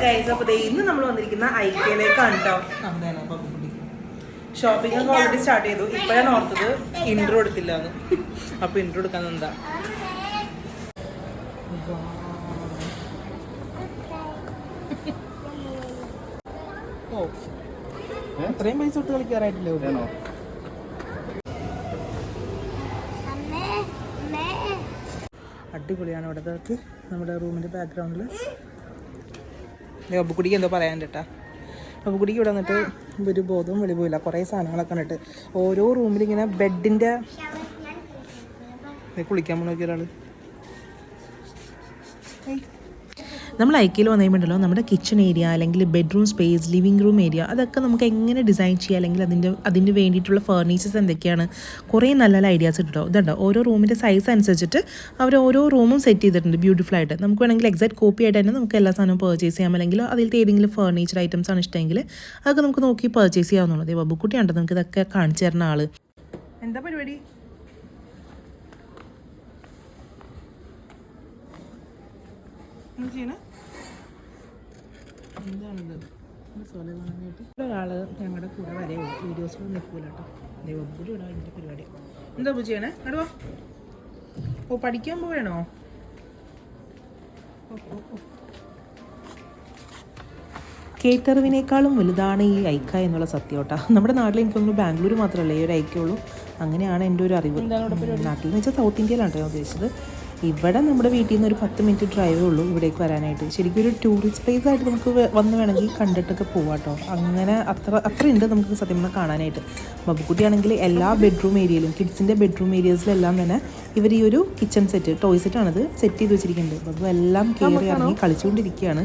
Guys, അപ്പോൾ ഇന്ന് നമ്മൾ വന്നിരിക്കുന്ന ഐക്യയിലേക്കാണ് കേട്ടോ. ഷോപ്പിംഗ് ഒക്കെ ഓൾറെഡി സ്റ്റാർട്ട് ചെയ്തു. ഇപ്പോഴാണ് ഓർത്തത് ഇൻട്രോ എടുത്തില്ല എന്ന്. അപ്പോൾ ഇൻട്രോ എടുക്കാൻ എന്താ ഓ അത്രയും പൈസ തൊട്ട് കളിക്കാറായിട്ടില്ല. അടിപൊളിയാണ് ഇവിടത്തേക്ക്. നമ്മുടെ റൂമിൻ്റെ ബാക്ക്ഗ്രൗണ്ടിൽ അബുക്കുടിക്ക് എന്തോ പറയാൻ കേട്ടാ. അബുക്കുടിക്ക് ഇവിടെ വന്നിട്ട് ഒരു ബോധവും വെളിവുമില്ല. കുറേ സാധനങ്ങളൊക്കെ കണ്ടിട്ട് ഓരോ റൂമിലിങ്ങനെ ബെഡിൻ്റെ കുളിക്കാൻ പോണ ഒരാൾ. നമ്മൾ ഐക്യയിൽ വന്നു കഴിയുമ്പോഴല്ലോ നമ്മുടെ കിച്ചൺ ഏരിയ അല്ലെങ്കിൽ bedroom space, living room area, അതൊക്കെ നമുക്ക് എങ്ങനെ ഡിസൈൻ ചെയ്യുക അല്ലെങ്കിൽ അതിന് വേണ്ടിയിട്ടുള്ള ഫർണിച്ചേഴ്സ് എന്തൊക്കെയാണ്, കുറേ നല്ല നല്ല ഐഡിയാസ് കിട്ടും. ഇതുണ്ടോ ഓരോ റൂമിൻ്റെ സൈസ് അനുസരിച്ചിട്ട് അവർ ഓരോ റൂമും സെറ്റ് ചെയ്തിട്ടുണ്ട് ബ്യൂട്ടിഫുൾ ആയിട്ട്. നമുക്ക് വേണമെങ്കിൽ എക്സാക്ട് കോപ്പി ആയിട്ട് തന്നെ നമുക്ക് എല്ലാ സാധനവും പർച്ചേസ് ചെയ്യാം. അല്ലെങ്കിൽ അതിലത്തെ ഏതെങ്കിലും ഫർണിച്ചർ ഐറ്റംസ് ആണ് ഇഷ്ടമെങ്കിൽ അതൊക്കെ നമുക്ക് നോക്കി പർച്ചേസ് ചെയ്യാവുന്നുള്ളൂ. ബബുക്കുട്ടിയാണ് നമുക്ക് ഇതൊക്കെ കാണിച്ചു തരുന്ന ആൾ. എന്താ പരിപാടി? ഒരാൾ ഞങ്ങളുടെ കൂടെ വരെയുള്ളൂ, വീഡിയോസിൽ നിൽക്കൂല കേട്ടോ. ദൈവപൂരി ഇവിടെ അതിൻ്റെ പരിപാടി. എന്താ പൂ ചെയ്യണേ? അടുവാ. ഓ പഠിക്കാൻ പോവേണോ? കേട്ടറിവിനേക്കാളും വലുതാണ് ഈ ഐക്ക എന്നുള്ള സത്യം കേട്ടോ. നമ്മുടെ നാട്ടിൽ എനിക്ക് തോന്നുന്നു ബാംഗ്ലൂർ മാത്രമല്ല ഈ ഒരു ഐക്യയുള്ളൂ. അങ്ങനെയാണ് എൻ്റെ ഒരു അറിവ്. നാട്ടിൽ എന്ന് വെച്ചാൽ സൗത്ത് ഇന്ത്യയിലാണ് ഞാൻ ഉദ്ദേശിച്ചത്. ഇവിടെ നമ്മുടെ വീട്ടിൽ നിന്ന് ഒരു 10 മിനിറ്റ് ഡ്രൈവേ ഉള്ളൂ ഇവിടേക്ക് വരാനായിട്ട്. ശരിക്കും ഒരു ടൂറിസ്റ്റ് പ്ലേസ് ആയിട്ട് നമുക്ക് വന്ന് വേണമെങ്കിൽ കണ്ടിട്ടൊക്കെ പോവാം കേട്ടോ. അങ്ങനെ അത്രയുണ്ട് നമുക്ക് സത്യം പറഞ്ഞാൽ കാണാനായിട്ട്. ബബുക്കുട്ടിയാണെങ്കിൽ എല്ലാ ബെഡ്റൂം ഏരിയയിലും, കിഡ്സിൻ്റെ ബെഡ്റൂം ഏരിയസിലെല്ലാം തന്നെ ഇവർ ഈ ഒരു കിച്ചൺ സെറ്റ്, ടോയ് സെറ്റാണിത് സെറ്റ് ചെയ്ത് വെച്ചിരിക്കുന്നത്. ബബു എല്ലാം കയറി ഇറങ്ങി കളിച്ചുകൊണ്ടിരിക്കുകയാണ്.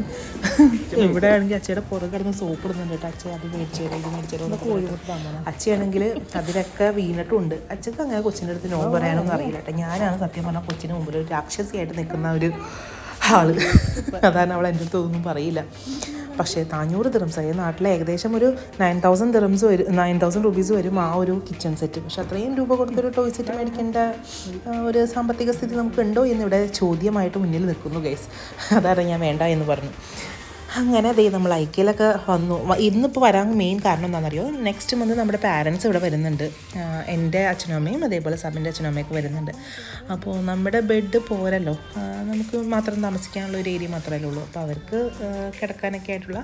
ഇവിടെ ആണെങ്കിൽ അച്ഛയുടെ പുറകെ കിടന്ന് സോപ്പ് ഇടുന്നുണ്ട് കേട്ടോ. അച്ഛ അത് മേടിച്ചേരോ ഇത് മേടിച്ചേരോ. അച്ഛയാണെങ്കിൽ അതിലൊക്കെ വീണിട്ടുണ്ട്. അച്ഛക്ക് അങ്ങനെ കൊച്ചിൻ്റെ അടുത്ത് നോ പറയാനൊന്നും അറിയില്ല കേട്ടോ. ഞാനാണ് സത്യം പറഞ്ഞാൽ കൊച്ചിന് മുമ്പിൽ ഒരു രാക്ഷസിയായിട്ട് നിൽക്കുന്ന ഒരു ആള്. അതാണ് അവൾ എൻ്റെ അടുത്ത് ഒന്നും പറയില്ല. പക്ഷേ 500 ദിറംസ് ആയി. നാട്ടിലെ ഏകദേശം ഒരു 9,000 ദിറംസ് വരും, 9,000 റുപ്പീസ് വരും ആ ഒരു കിച്ചൺ സെറ്റ്. പക്ഷെ അത്രയും രൂപ കൊടുത്തൊരു ടോയ് സെറ്റ് മേടിക്കേണ്ട ഒരു സാമ്പത്തിക സ്ഥിതി നമുക്കുണ്ടോ എന്നിവിടെ ചോദ്യമായിട്ട് മുന്നിൽ നിൽക്കുന്നു ഗൈസ്. അതാണ് ഞാൻ വേണ്ട എന്ന് പറഞ്ഞു. അങ്ങനെ അതേ നമ്മൾ ഐക്യയിലൊക്കെ വന്നു. ഇന്നിപ്പോൾ വരാൻ മെയിൻ കാരണം എന്താണെന്നറിയോ? നെക്സ്റ്റ് മന്ത് നമ്മുടെ പാരൻസ് ഇവിടെ വരുന്നുണ്ട്. എൻ്റെ അച്ഛനും അമ്മയും അതേപോലെ സബിൻ്റെ അച്ഛനും അമ്മയൊക്കെ വരുന്നുണ്ട്. അപ്പോൾ നമ്മുടെ ബെഡ് പോരല്ലോ, നമുക്ക് മാത്രം താമസിക്കാനുള്ള ഒരു ഏരിയ മാത്രമല്ലേ ഉള്ളൂ. അപ്പോൾ അവർക്ക് കിടക്കാനൊക്കെ ആയിട്ടുള്ള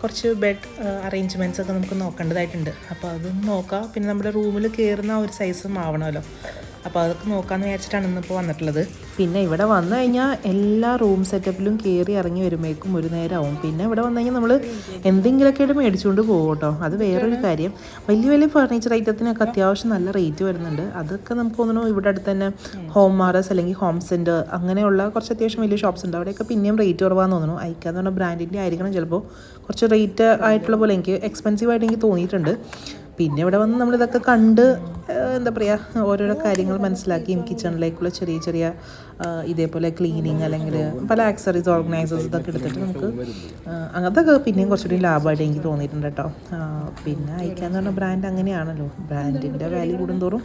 കുറച്ച് ബെഡ് അറേഞ്ച്മെൻറ്റ്സ് ഒക്കെ നമുക്ക് നോക്കേണ്ടതായിട്ടുണ്ട്. അപ്പോൾ അതൊന്ന് നോക്കാം. പിന്നെ നമ്മുടെ റൂമിൽ കയറുന്ന ഒരു സൈസും ആവണമല്ലോ. അപ്പോൾ അതൊക്കെ നോക്കാമെന്ന് വിചാരിച്ചിട്ടാണ് ഇന്നിപ്പോൾ വന്നിട്ടുള്ളത്. പിന്നെ ഇവിടെ വന്നു കഴിഞ്ഞാൽ എല്ലാ റൂം സെറ്റപ്പിലും കയറി ഇറങ്ങി വരുമ്പോഴേക്കും ഒരു നേരമാവും. പിന്നെ ഇവിടെ വന്നു കഴിഞ്ഞാൽ നമ്മൾ എന്തെങ്കിലുമൊക്കെ ആയിട്ട് മേടിച്ചുകൊണ്ട് പോകും കേട്ടോ. അത് വേറൊരു കാര്യം. വലിയ വലിയ ഫർണിച്ചർ ഐറ്റത്തിനൊക്കെ അത്യാവശ്യം നല്ല റേറ്റ് വരുന്നുണ്ട്. അതൊക്കെ നമുക്ക് തോന്നുന്നു ഇവിടെ അടുത്ത് തന്നെ ഹോം മാർസ് അല്ലെങ്കിൽ ഹോം സെൻറ്റർ അങ്ങനെയുള്ള കുറച്ച് അത്യാവശ്യം വലിയ ഷോപ്സ് ഉണ്ട്. അവിടെയൊക്കെ പിന്നെയും റേറ്റ് കുറവാന്ന് തോന്നുന്നു. ഐക്ക എന്ന് പറഞ്ഞ ബ്രാൻഡിൻ്റെ ആയിരിക്കണം ചിലപ്പോൾ. കുറച്ച് റേറ്റ് ആയിട്ടുള്ള പോലെ എനിക്ക് എക്സ്പെൻസീവായിട്ട് എനിക്ക് തോന്നിയിട്ടുണ്ട്. പിന്നെ ഇവിടെ വന്ന് നമ്മളിതൊക്കെ കണ്ട് എന്താ പറയുക ഓരോരോ കാര്യങ്ങൾ മനസ്സിലാക്കിയും കിച്ചണിലേക്കുള്ള ചെറിയ ചെറിയ ഇതേപോലെ ക്ലീനിങ് അല്ലെങ്കിൽ പല ആക്സറീസ് ഓർഗനൈസേഴ്സ് ഇതൊക്കെ എടുത്തിട്ട് നമുക്ക് അതൊക്കെ പിന്നെയും കുറച്ചുകൂടി ലാഭമായിട്ട് എനിക്ക് തോന്നിയിട്ടുണ്ട് കേട്ടോ. പിന്നെ ഐക്കാന്ന് പറഞ്ഞ ബ്രാൻഡ് അങ്ങനെയാണല്ലോ, ബ്രാൻഡിൻ്റെ വാല്യൂ കൂടുന്തോറും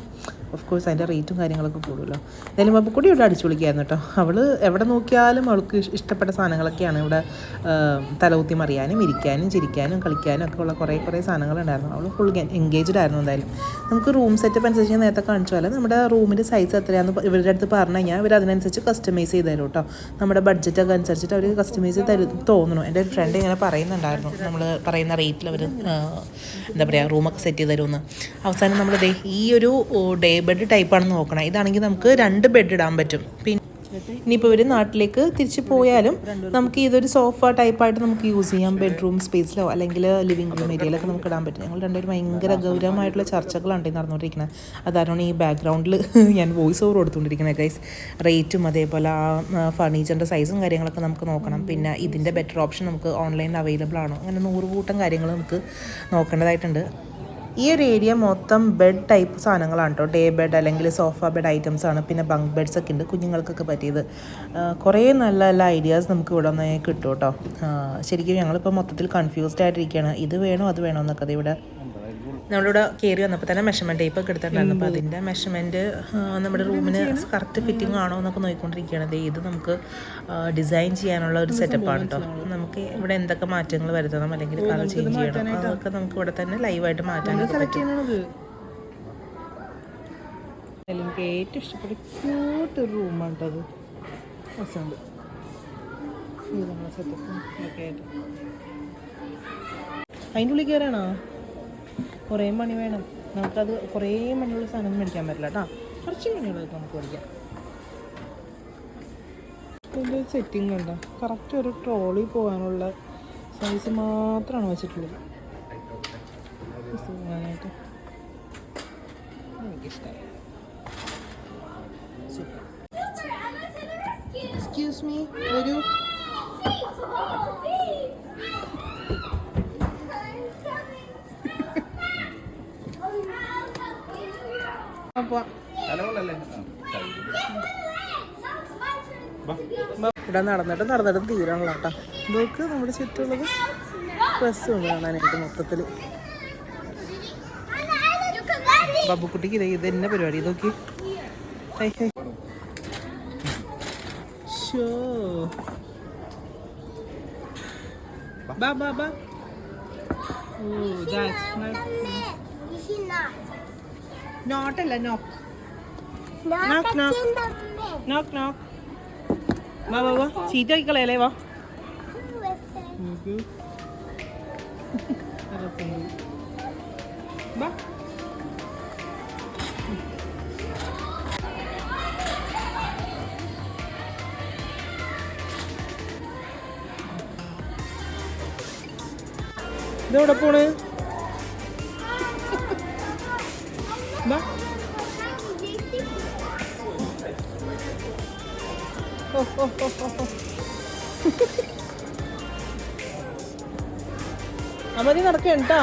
ഓഫ് കോഴ്സ് അതിൻ്റെ റേറ്റും കാര്യങ്ങളൊക്കെ കൂടുമല്ലോ. എന്തായാലും അപ്പോൾ കൂടി ഇവിടെ അടിച്ചു വിളിക്കായിരുന്നു കേട്ടോ. അവൾ എവിടെ നോക്കിയാലും അവൾക്ക് ഇഷ്ടപ്പെട്ട സാധനങ്ങളൊക്കെയാണ് ഇവിടെ തലകുത്തി മറിയാനും ഇരിക്കാനും ചിരിക്കാനും കളിക്കാനും ഒക്കെ ഉള്ള കുറേ സാധനങ്ങളുണ്ടായിരുന്നു. അവൾ ഫുൾ എൻഗേജ്ഡ് ആയിരുന്നു. എന്തായാലും നമുക്ക് റൂം സെറ്റപ്പ് അനുസരിച്ച് ഞാൻ നേരത്തെ കാണിച്ചാൽ നമ്മുടെ റൂമിൻ്റെ സൈസ് എത്രയാണെന്ന് ഇവരുടെ അടുത്ത് പറഞ്ഞു കഴിഞ്ഞാൽ ഇവർ അതിനനുസരിച്ച് കസ്റ്റമൈസ് ചെയ്ത് തരും കേട്ടോ. നമ്മുടെ ബഡ്ജറ്റൊക്കെ അനുസരിച്ചിട്ട് അവർ കസ്റ്റമൈസ് ചെയ്ത് തരും തോന്നുന്നു. എൻ്റെ ഒരു ഫ്രണ്ട് ഇങ്ങനെ പറയുന്നുണ്ടായിരുന്നു നമ്മൾ പറയുന്ന റേറ്റിൽ അവർ എന്താ പറയുക റൂമൊക്കെ സെറ്റ് ചെയ്ത് തരുമെന്ന്. അവസാനം നമ്മൾ ഈ ഒരു ഡേ ബെഡ് ടൈപ്പാണെന്ന് നോക്കണം. ഇതാണെങ്കിൽ നമുക്ക് 2 ബെഡ് ഇടാൻ പറ്റും. പിന്നെ ഇനിയിപ്പോൾ ഇവർ നാട്ടിലേക്ക് തിരിച്ച് പോയാലും നമുക്ക് ഇതൊരു സോഫ ടൈപ്പായിട്ട് നമുക്ക് യൂസ് ചെയ്യാം. ബെഡ്റൂം സ്പേസിലോ അല്ലെങ്കിൽ ലിവിങ് റൂം ഏരിയയിലൊക്കെ നമുക്ക് ഇടാൻ പറ്റും. ഞങ്ങൾ രണ്ടുപേരും ഭയങ്കര ഗൗരവമായിട്ടുള്ള ചർച്ചകളാണ് നടന്നുകൊണ്ടിരിക്കുന്നത്. അതാണ് ഈ ബാക്ക്ഗ്രൗണ്ടിൽ ഞാൻ വോയിസ് ഓവർ കൊടുത്തുകൊണ്ടിരിക്കുന്നത് ഗൈസ്. റേറ്റും അതേപോലെ ആ ഫർണിച്ചറിൻ്റെ സൈസും കാര്യങ്ങളൊക്കെ നമുക്ക് നോക്കണം. പിന്നെ ഇതിൻ്റെ ബെറ്റർ ഓപ്ഷൻ നമുക്ക് ഓൺലൈനിൽ അവൈലബിൾ ആണോ, അങ്ങനെ 100 കൂട്ടം കാര്യങ്ങൾ നമുക്ക് നോക്കേണ്ടതായിട്ടുണ്ട്. ഈ ഒരു ഏരിയ മൊത്തം ബെഡ് ടൈപ്പ് സാധനങ്ങളാണ് കേട്ടോ. ഡേ ബെഡ് അല്ലെങ്കിൽ സോഫ ബെഡ് ഐറ്റംസ് ആണ്. പിന്നെ ബങ്ക് ബെഡ്സ് ഒക്കെ ഉണ്ട് കുഞ്ഞുങ്ങൾക്കൊക്കെ പറ്റിയത്. കുറേ നല്ല നല്ല ഐഡിയാസ് നമുക്ക് ഇവിടെ നിന്ന് കിട്ടും കേട്ടോ. ശരിക്കും ഞങ്ങളിപ്പോൾ മൊത്തത്തിൽ കൺഫ്യൂസ്ഡ് ആയിട്ടിരിക്കുകയാണ്. ഇത് വേണോ അത് വേണോ എന്നൊക്കെ. ഇവിടെ നമ്മളിവിടെ കയറി വന്നപ്പോൾ തന്നെ മെഷർമെൻറ്റ് ടേപ്പ് ഒക്കെ എടുത്തിട്ടുണ്ടായിരുന്നു. അപ്പോൾ അതിൻ്റെ മെഷർമെൻറ്റ് നമ്മുടെ റൂമിന് കറക്റ്റ് ഫിറ്റിംഗ് ആണോ എന്നൊക്കെ നോക്കിക്കൊണ്ടിരിക്കുകയാണ്. ഇത് നമുക്ക് ഡിസൈൻ ചെയ്യാനുള്ള ഒരു സെറ്റപ്പാണ് കേട്ടോ. നമുക്ക് ഇവിടെ എന്തൊക്കെ മാറ്റങ്ങൾ വരുത്തണം അല്ലെങ്കിൽ കളർ ചേഞ്ച് ചെയ്യണം അതൊക്കെ നമുക്ക് ഇവിടെ തന്നെ ലൈവായിട്ട് മാറ്റാനൊക്കെ പറ്റും. എനിക്ക് ഏറ്റവും ഇഷ്ടപ്പെട്ട ക്യൂട്ട് റൂമാണ് കേട്ടോ അത്. രസമുണ്ട് സെറ്റപ്പും ഒക്കെ ആയിട്ട്. അതിൻ്റെ ഉള്ളിൽ കയറാണോ? കുറേ മണി വേണം നമുക്കത്. കുറേ മണിയുള്ള സാധനം മേടിക്കാൻ പറ്റില്ല കേട്ടോ. കുറച്ച് മണിയുള്ളത് നമുക്ക് മേടിക്കാം. ഇതിൻ്റെ സെറ്റിംഗ് ഉണ്ടോ? കറക്റ്റ് ഒരു ട്രോളി പോകാനുള്ള സൈസ് മാത്രമാണ് വെച്ചിട്ടുള്ളത്. പോകാനായിട്ട് എനിക്കിഷ്ടമായി. സൂപ്പർ. എക്സ്ക്യൂസ് മീ, ഒരു ഇവിടെ നടന്നിട്ട് തീരാണല്ലോ കേട്ടോ. ഇതൊക്കെ നമ്മുടെ ചുറ്റുള്ളത് രസമുണ്ട് കാണാനായിട്ട് മൊത്തത്തിൽ. ബബുക്കുട്ടിക്ക് ഇത് തന്നെ പരിപാടി. ഇതൊക്കെ ഷോ ബാ ബാ ബാ. ഓ ദാറ്റ്സ് നോട്ടല്ല നോക്ക് നോക്ക് നോക്ക് നോക്ക് നോക്ക്. വാ വാ വാ, ചീത്ത ആക്കിക്കളയല്ലേ. വാ വാ. ഇതെവിടെ പോണ്? വാ. അമ്മതി നടക്കണ്ടാ.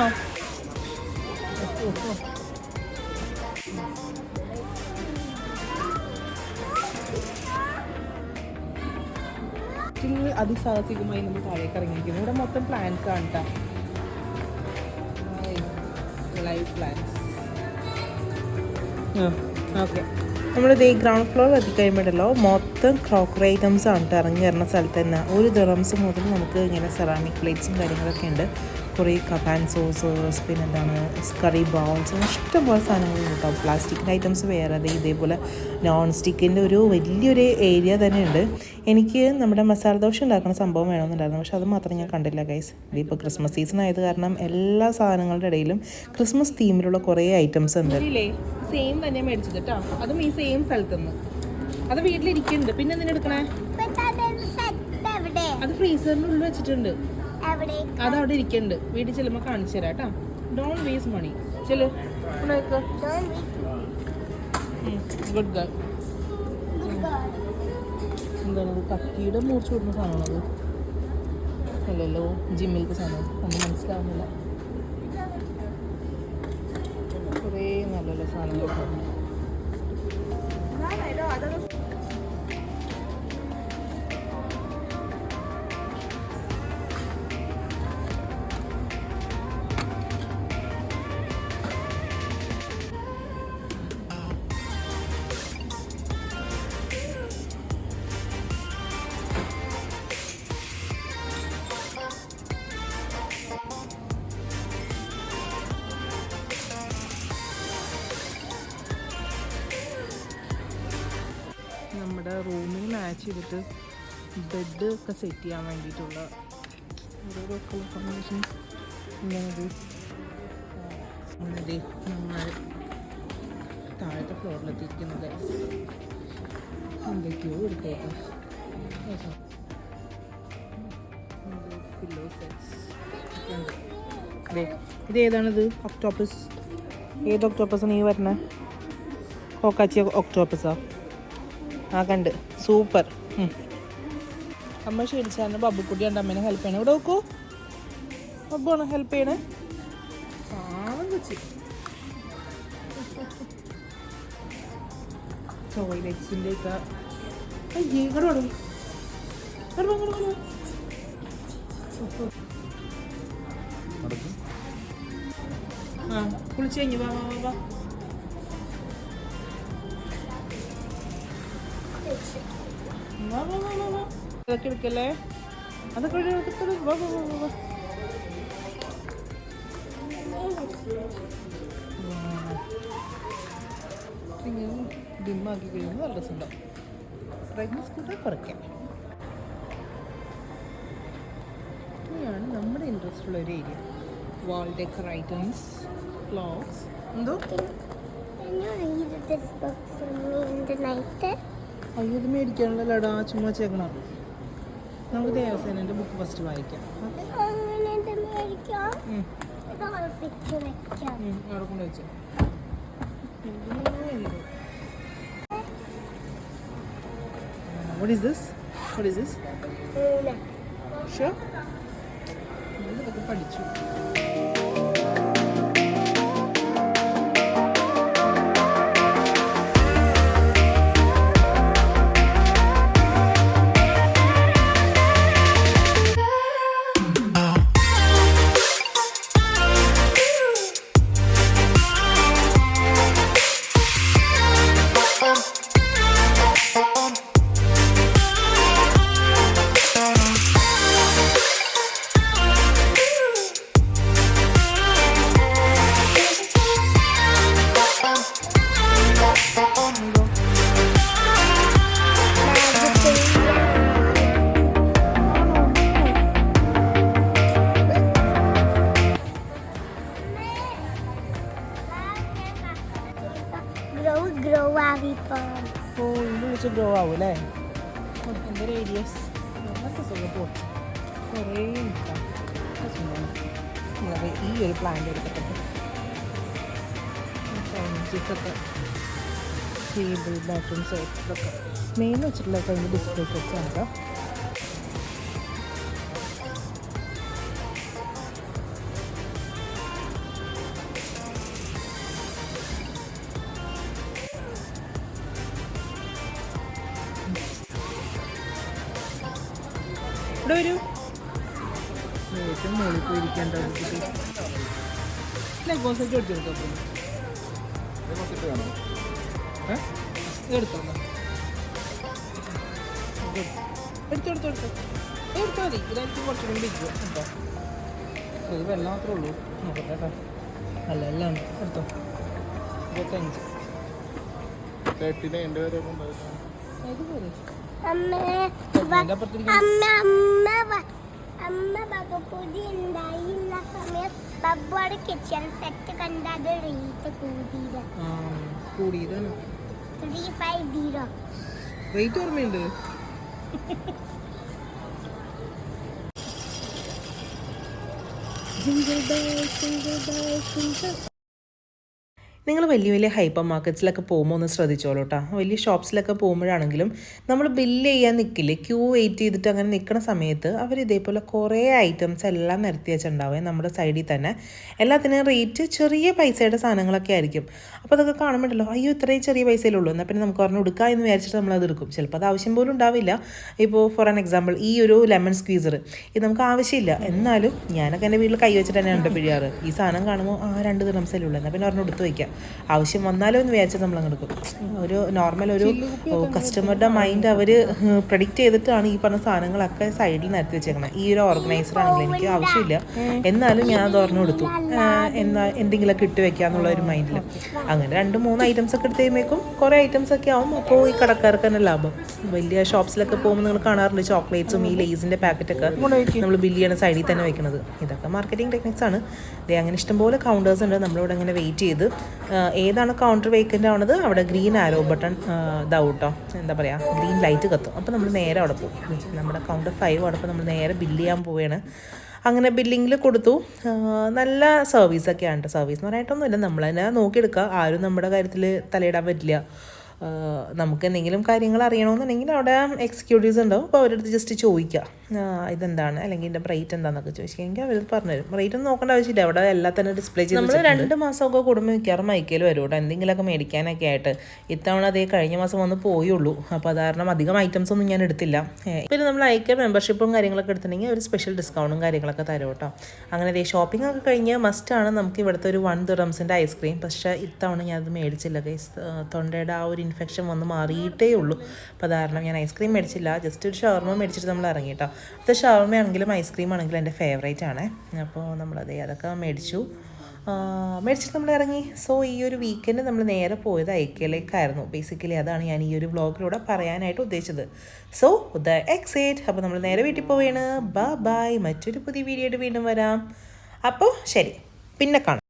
അതിസാഹസികമായി നമ്മൾ താഴേക്ക് ഇറങ്ങിയിരിക്കുന്നു. ഇവിടെ മൊത്തം പ്ലാന്റ്സ് ആണ് കേട്ടോ. Live plants. ഓക്കെ, നമ്മളിത് ഈ ഗ്രൗണ്ട് ഫ്ലോർ എത്തിക്കഴിയുമ്പോഴല്ലോ മൊത്തം ക്രോക്കറി ഐറ്റംസ് ആണ് കേട്ടോ. ഇറങ്ങി വരുന്ന സ്ഥലത്ത് തന്നെ ഒരു ദിറംസ് മുതൽ നമുക്ക് ഇങ്ങനെ സെറാമിക് പ്ലേറ്റ്സും കാര്യങ്ങളൊക്കെ ഉണ്ട്. കുറേ കപ്പാൻ സോസേഴ്സ്, പിന്നെ എന്താണ് കറി ബൗൾസ്, ഇഷ്ടംപോലെ സാധനങ്ങളുണ്ട് കേട്ടോ. പ്ലാസ്റ്റിക്കിൻ്റെ ഐറ്റംസ് വേറെ, ഇതേപോലെ നോൺ സ്റ്റിക്കിൻ്റെ ഒരു വലിയൊരു ഏരിയ തന്നെ ഉണ്ട്. എനിക്ക് നമ്മുടെ മസാല ദോശ ഉണ്ടാക്കുന്ന സംഭവം വേണമെന്നുണ്ടായിരുന്നു, പക്ഷെ അത് മാത്രം ഞാൻ കണ്ടില്ല ഗൈസ്. ഇതിപ്പോൾ ക്രിസ്മസ് സീസൺ ആയത് കാരണം എല്ലാ സാധനങ്ങളുടെ ഇടയിലും ക്രിസ്മസ് തീമിലുള്ള കുറേ ഐറ്റംസ് ഉണ്ട്. സെയിം തന്നെ മേടിച്ചത് കേട്ടോ. അതും ഈ സെയിം സ്ഥലത്തുനിന്ന്. അത് വീട്ടിലിരിക്കുന്നുണ്ട്. പിന്നെ എന്തിനാ എടുക്കണേ? അത് ഫ്രീസറിൻ്റെ ഉള്ളിൽ വെച്ചിട്ടുണ്ട്. അതവിടെ ഇരിക്കുന്നുണ്ട്. വീട്ടിൽ ചെല്ലുമ്പോൾ കാണിച്ചു തരാം കേട്ടോ. ഡോണ്ട് വേസ്റ്റ് മണി. ചെല്ലു. Good girl. എന്താണത്? കത്തിയുടെ മൂർച്ച കൊടുക്കുന്ന സാധനമാണത്. അല്ലല്ലോ, ജിമ്മിലത്തെ സാധനം. ഒന്നും മനസ്സിലാവുന്നില്ല. കുറേ നല്ല നല്ല സാധനങ്ങളൊക്കെ. നമ്മുടെ റൂമിൽ മാച്ച് ചെയ്തിട്ട് ബെഡ് ഒക്കെ സെറ്റ് ചെയ്യാൻ വേണ്ടിയിട്ടുള്ള ഓരോരോ കളർ കോമ്പിനേഷൻസ് ഇങ്ങനെ. നമ്മൾ താഴത്തെ ഫ്ലോറിലെത്തിയിരിക്കുന്നത് എന്തൊക്കെയോ എടുക്കാം. പില്ലോ സെറ്റ്സ് ഉണ്ട്. ഇത് ഏതാണിത്? ഒക്ടോപ്പസ്. ഏത് ഒക്ടോപ്പസാണ് ഈ വരുന്നത്? കോക്കാച്ചി ഒക്ടോപ്പസാ? ആ കണ്ട്. സൂപ്പർ. അമ്മ ക്ഷണിച്ചാൽ ബബ്ബുക്കുട്ടി ഉണ്ട് അമ്മേനെ ഹെൽപ്പ് ചെയ്യണം. ഇവിടെ നോക്കൂ, ബബ്ബാണ് ഹെൽപ്പ് ചെയ്യണേ. കാണാൻ വെച്ച് ടോയ്ലറ്റ്സിൻ്റെ ഒക്കെ ഇങ്ങോട്ട് ആ കുളിച്ച് കഴിഞ്ഞു വാ വാ വാ വാ വാ വാ വാ വാ അതൊക്കെ എടുക്കല്ലേ അതൊക്കെ വാ വാ വാ വാ വാ ഡിമ്മാക്കി കഴിയുമ്പോൾ നല്ല രസമുണ്ടാവും ബ്രൈറ്റ്നസ് കൂടെ കുറയ്ക്കാം ഇനിയാണ് നമ്മുടെ ഇൻട്രസ്റ്റ് ഉള്ള ഒരു ഏരിയ വാൾ ഡെക്കർ ഐറ്റംസ് ക്ലോക്സ് എന്തോ അയ്യോ ഇത് മേടിക്കാനുള്ള ലടാ ചുമ്മാ ചേക്കണം നമുക്ക് ദേവസേനൻ്റെ ബുക്ക് ഫസ്റ്റ് വായിക്കാം അവിടെ കൊണ്ട് വെച്ചോ What is this? What is this? Sure? ഇതൊക്കെ പഠിച്ചു ഗ്രോ ആവും അല്ലേ എൻ്റെ റേഡിയസ് അങ്ങനത്തെ സുഖം പോകും കുറേ നിൽക്കാം ഈ ഒരു പ്ലാന്റ് എടുത്തിട്ട് ഒക്കെ ടേബിൾ ബാത്റൂം സെറ്റൊക്കെ മെയിൻ വെച്ചിട്ടുള്ള കഴിഞ്ഞ ഡിസ്പ്ലേ സെറ്റ്സ് ആണ് കേട്ടോ ഇവിടെ ഒരു ഏറ്റവും മുകളിൽ പോയിരിക്കേണ്ട കോൺസെപ്റ്റ് എടുത്തെടുത്തോ എടുത്തോ എടുത്തോ എടുത്താൽ മതി ഇതായിരിക്കും കുറച്ചും കൂടി ഇരിക്കും കേട്ടോ ഇത് വെള്ളം മാത്രമേ ഉള്ളൂ നോക്കട്ടെ കേട്ടോ അല്ല എല്ലാം എടുത്തോ 25 ഇതുപോലെ കിച്ചൺ സെറ്റ് കണ്ടത് റേറ്റ് കൂടിയതാണ് 350 റേറ്റ് ഓർമ്മയുണ്ട് നിങ്ങൾ വലിയ വലിയ ഹൈപ്പർ മാർക്കറ്റ്സിലൊക്കെ പോകുമ്പോൾ ഒന്ന് ശ്രദ്ധിച്ചോളൂ കേട്ടോ വലിയ ഷോപ്സിലൊക്കെ പോകുമ്പോഴാണെങ്കിലും നമ്മൾ ബില്ല് ചെയ്യാൻ നിൽക്കില്ലേ ക്യൂ വെയിറ്റ് ചെയ്തിട്ട് അങ്ങനെ നിൽക്കുന്ന സമയത്ത് അവർ ഇതേപോലെ കുറേ ഐറ്റംസ് എല്ലാം നിരത്തി വെച്ചിട്ടുണ്ടാവുക നമ്മുടെ സൈഡിൽ തന്നെ എല്ലാത്തിനും റേറ്റ് ചെറിയ പൈസയുടെ സാധനങ്ങളൊക്കെ ആയിരിക്കും അപ്പോൾ അതൊക്കെ കാണുമ്പോഴല്ലോ അയ്യോ ഇത്രയും ചെറിയ പൈസയിലുള്ളൂ എന്നാൽ പിന്നെ നമുക്ക് പറഞ്ഞ് എടുക്കാം എന്ന് വിചാരിച്ചിട്ട് നമ്മളത് എടുക്കും ചിലപ്പോൾ അത് ആവശ്യം പോലും ഉണ്ടാവില്ല ഇപ്പോൾ ഫോർ ആൻ എക്സാമ്പിൾ ഈ ഒരു ലെമൺ സ്ക്വീസർ ഇത് നമുക്ക് ആവശ്യമില്ല എന്നാലും ഞാനൊക്കെ എൻ്റെ വീട്ടിൽ കൈ വെച്ചിട്ട് തന്നെ ഉണ്ട് പിഴിയാറ് ഈ സാധനം കാണുമ്പോൾ 2 ദിനംസയിലുള്ളൂ എന്നാൽ പിന്നെ പറഞ്ഞ് എടുത്ത് വയ്ക്കാം ആവശ്യം വന്നാലോ എന്ന് വിചാരിച്ചാൽ നമ്മൾ അങ്ങ് എടുക്കും ഒരു നോർമൽ ഒരു കസ്റ്റമറുടെ മൈൻഡ് അവർ പ്രഡിക്റ്റ് ചെയ്തിട്ടാണ് ഈ പറഞ്ഞ സാധനങ്ങളൊക്കെ സൈഡിൽ നിരത്തി വെച്ചേക്കണം ഈ ഒരു ഓർഗനൈസർ ആണെങ്കിൽ എനിക്ക് ആവശ്യമില്ല എന്നാലും ഞാൻ അത് ഓർമ്മ കൊടുത്തു എന്തെങ്കിലുമൊക്കെ ഇട്ട് വെക്കാന്നുള്ള ഒരു മൈൻഡിൽ അങ്ങനെ 2-3 ഐറ്റംസ് ഒക്കെ എടുത്ത് കഴിയുമ്പോഴേക്കും കുറേ ഐറ്റംസ് ഒക്കെ ആവും അപ്പോൾ ഈ കടക്കാർക്ക് തന്നെ ലാഭം വലിയ ഷോപ്സിലൊക്കെ പോകുമ്പോൾ നിങ്ങൾ കാണാറുണ്ട് ചോക്ലേറ്റ്സും ഈ ലേസിൻ്റെ പാക്കറ്റൊക്കെ നമ്മൾ ബില്ല് ചെയ്യണ സൈഡിൽ തന്നെ വെക്കുന്നത് ഇതൊക്കെ മാർക്കറ്റിംഗ് ടെക്നിക്സ് ആണ് അങ്ങനെ ഇഷ്ടംപോലെ കൗണ്ടേഴ്സ് ഉണ്ട് നമ്മളിവിടെ അങ്ങനെ വെയിറ്റ് ചെയ്ത് ഏതാണ് കൗണ്ടർ വേക്കൻ്റ് ആവുന്നത് അവിടെ ഗ്രീൻ ആരോ ബട്ടൺ ഇതാവും കേട്ടോ എന്താ പറയുക ഗ്രീൻ ലൈറ്റ് കത്തും അപ്പോൾ നമ്മൾ നേരെ അവിടെ പോകും നമ്മുടെ കൗണ്ടർ 5 അവിടെ അപ്പോൾ നമ്മൾ നേരെ ബില്ല് ചെയ്യാൻ പോവുകയാണ് അങ്ങനെ ബില്ലിങ്ങിൽ കൊടുത്തു നല്ല സർവീസൊക്കെയാണ് കേട്ടോ സർവീസ് എന്ന് പറയാനായിട്ടൊന്നുമില്ല നമ്മൾ തന്നെ നോക്കിയെടുക്കുക ആരും നമ്മുടെ കാര്യത്തിൽ തലയിടാൻ പറ്റില്ല നമുക്ക് എന്തെങ്കിലും കാര്യങ്ങൾ അറിയണമെന്നുണ്ടെങ്കിൽ അവിടെ എക്സിക്യൂട്ടീവ്സ് ഉണ്ടാവും. അപ്പോൾ അവരടുത്ത് ജസ്റ്റ് ചോദിക്കുക ഇതെന്താണ് അല്ലെങ്കിൽ ഇതിൻ്റെ റേറ്റ് എന്താണെന്നൊക്കെ ചോദിച്ചെങ്കിൽ അവർ പറഞ്ഞുതരും. റേറ്റ് ഒന്നും നോക്കേണ്ട ആവശ്യമില്ല, അവിടെ എല്ലാം തന്നെ ഡിസ്പ്ലേ ചെയ്ത്. നമ്മൾ 2 മാസമൊക്കെ കൂടുമ്പോൾ മിക്കവാറും മൈക്കയിൽ വരും കേട്ടോ, എന്തെങ്കിലുമൊക്കെ മേടിക്കാനൊക്കെ ആയിട്ട്. ഇത്തവണ അതേ കഴിഞ്ഞ മാസം വന്ന് പോയുള്ളൂ, അപ്പോൾ അത് കാരണം അധികം ഐറ്റംസ് ഒന്നും ഞാൻ എടുത്തില്ല. പിന്നെ നമ്മൾ ഐക്ക മെമ്പർഷിപ്പും കാര്യങ്ങളൊക്കെ എടുത്തിട്ടുണ്ടെങ്കിൽ ഒരു സ്പെഷ്യൽ ഡിസ്കൗണ്ടും കാര്യങ്ങളൊക്കെ തരും കേട്ടോ. അങ്ങനെ അതേ ഷോപ്പിംഗ് ഒക്കെ കഴിഞ്ഞ് മസ്റ്റാണ് നമുക്ക് ഇവിടുത്തെ ഒരു 1 ദിർഹംസിൻ്റെ ഐസ്ക്രീം. പക്ഷേ ഇത്തവണ ഞാനത് മേടിച്ചില്ല ഗൈസ്, തൊണ്ടയുടെ ആ ഒരു ഇൻഫെക്ഷൻ വന്ന് മാറിയിട്ടേ ഉള്ളൂ. അപ്പോൾ കാരണം ഞാൻ ഐസ്ക്രീം മേടിച്ചില്ല, ജസ്റ്റ് ഒരു ഷവർമ മേടിച്ചിട്ട് നമ്മൾ ഇറങ്ങി കേട്ടോ. അത് ഷവർമ ആണെങ്കിലും ഐസ്ക്രീം ആണെങ്കിലും എൻ്റെ ഫേവറേറ്റ് ആണ്. അപ്പോൾ നമ്മളതേ അതൊക്കെ മേടിച്ചിട്ട് നമ്മൾ ഇറങ്ങി. സോ ഈ ഒരു വീക്കെൻഡ് നമ്മൾ നേരെ പോയത് ഐക്കയിലേക്കായിരുന്നു. ബേസിക്കലി അതാണ് ഞാൻ ഈ ഒരു വ്ളോഗിലൂടെ പറയാനായിട്ട് ഉദ്ദേശിച്ചത്. So the excite. അപ്പോൾ നമ്മൾ നേരെ വീട്ടിൽ പോവുകയാണ്. ബൈ. മറ്റൊരു പുതിയ വീഡിയോ ആയിട്ട് വീണ്ടും വരാം. അപ്പോൾ ശരി, പിന്നെ കാണാം.